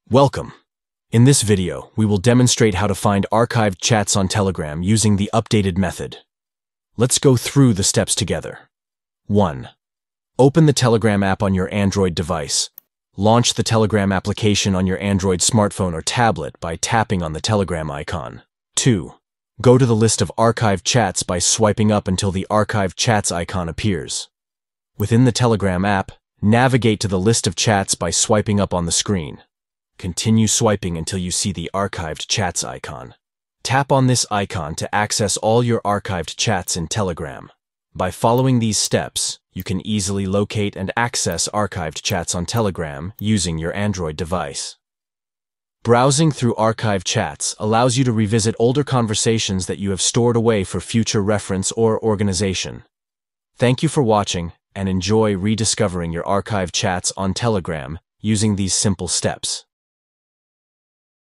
Welcome! In this video, we will demonstrate how to find archived chats on Telegram using the updated method. Let's go through the steps together. 1. Open the Telegram app on your Android device. Launch the Telegram application on your Android smartphone or tablet by tapping on the Telegram icon. 2. Go to the list of archived chats by swiping up until the archived chats icon appears. Within the Telegram app, navigate to the list of chats by swiping up on the screen. Continue swiping until you see the archived chats icon. Tap on this icon to access all your archived chats in Telegram. By following these steps, you can easily locate and access archived chats on Telegram using your Android device. Browsing through archived chats allows you to revisit older conversations that you have stored away for future reference or organization. Thank you for watching, and enjoy rediscovering your archived chats on Telegram using these simple steps.